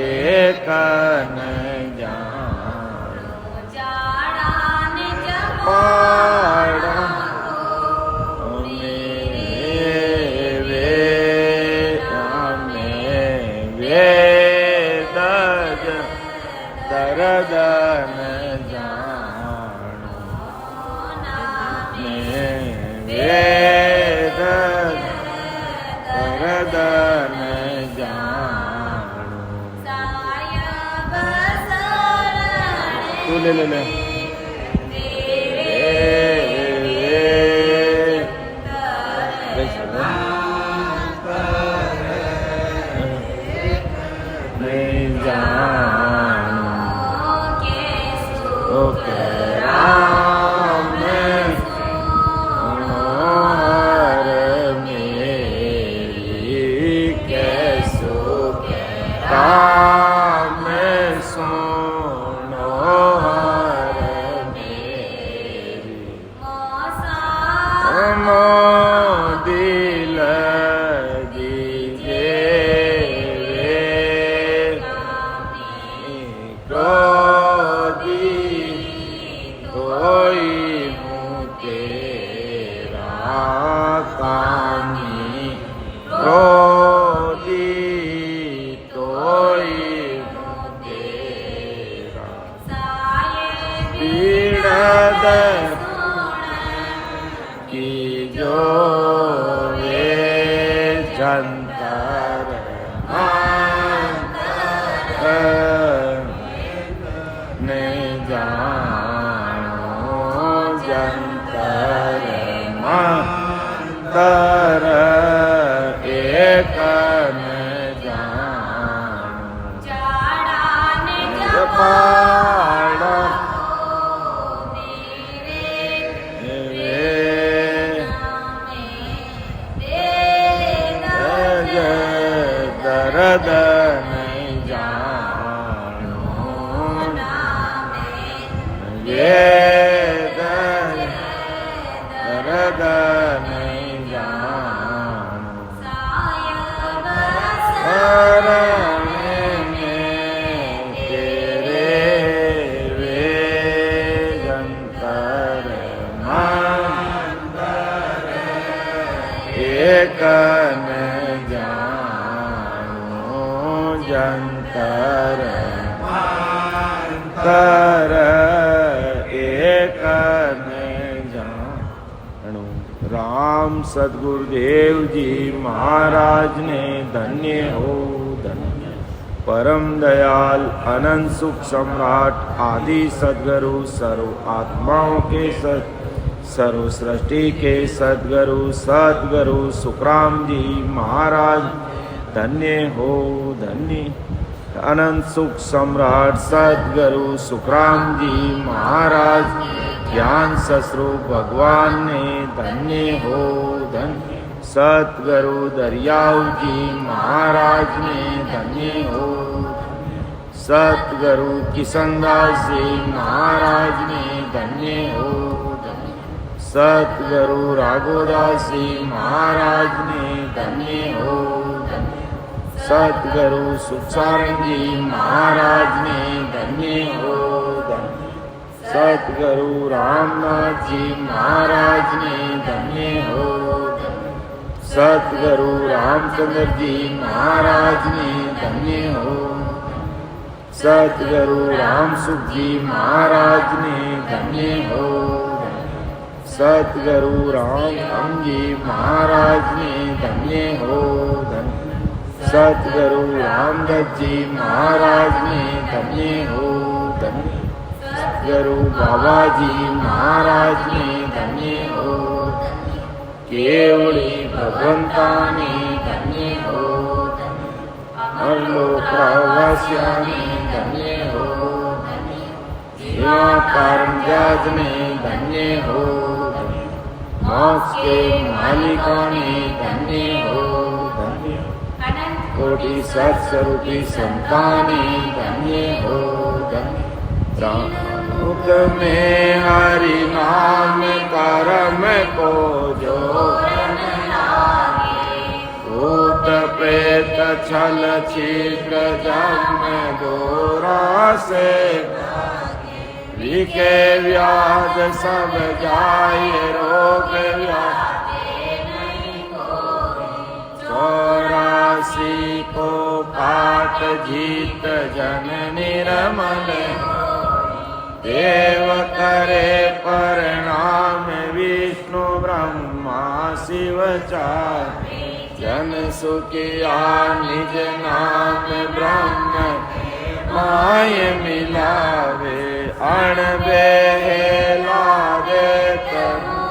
एक न दरदन जानो वेद दरदन जानो तू ले ले ले Come, पाड़ा दर्द नहीं जानो ये दर्द नहीं जानो शरण में तेरे वेग अंतर मंतर एक न जंतर मंतर एक न जानो। राम सद्गुरुदेव जी महाराज ने धन्य हो धन्य। परम दयाल अनंत सुख सम्राट आदि सद्गुरु सर्व आत्माओं के सर्व सृष्टि के सद्गुरु सुखराम जी महाराज धन्य हो धन्य। अनंत सुख सम्राट सद्गुरु सुखराम जी महाराज ज्ञान ससरु भगवान ने धन्य हो धन्य। सद्गुरु दरियाव जी महाराज ने धन्य हो। सद्गुरु किशनदास जी महाराज ने धन्य हो धन्य। सद्गुरु राघोदास जी महाराज ने धन्य हो धन्य। सद्गुरु सुखसारण जी महाराज ने धन्य हो धन्य। सद्गुरु रामनाथ जी महाराज ने धन्य हो धन्य। सद्गुरु रामचंद्र जी महाराज ने धन्य हो। सद्गुरु रामसुख जी महाराज ने धन्य हो धन्य। सद्गुरु राम जी महाराज ने धन्य हो धन्य। सद्गुरु रामदत्त जी महाराज ने धन्य हो धन्य। सद्गुरु बाबा जी महाराज ने धन्य हो धन्य। केवड़ी भगवंता ने धन्य हो धन्य। अमरलोकवासिया ने धन्य हो धन्य। जीवा कारंजाज ने धन्य हो धन्य। मोक्ष के मालिका ने धन्य हो धन्य। कोटि सत्स्वरूपी संताने धन्य हो धन्य। मुख में हरि नाम करम को जो भूत प्रेत छल छिद्र जन्म दोरा से विखे व्याध सब जाय रोग व्याध 84 को पात जीत जन निर्मल देव करे प्रणाम विष्णु ब्रह्मा शिव चार जन सुखिया निज नाम ब्रह्म माय मिलावे अण बेलावे तनु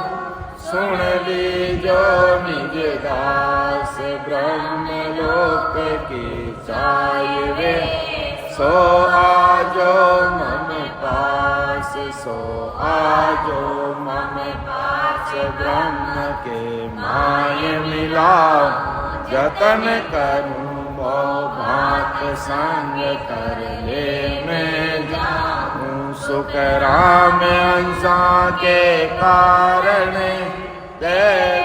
सुन लीजो निज दास ब्रह्म लोक की चाहिए सो आजो मम पास सो आजो मम पास ब्रह्म के माय मिलाओ जतन करूं वो भात संग कर ले मैं जाऊं सुख राम अंसा के कारण ते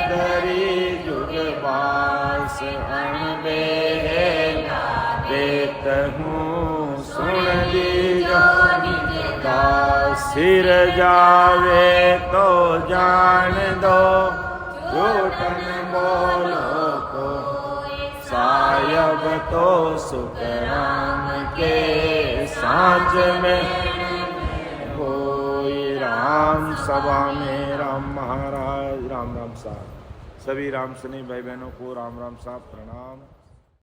धरी जुग बास अणबे देत हूँ सुन लीजो सिर जावे तो जान दो झूठन बोलो को सायब तो सुख राम के साँच में कोई राम सभा में राम महाराज राम राम साहब सभी राम सनी भाई बहनों को राम राम साहब प्रणाम।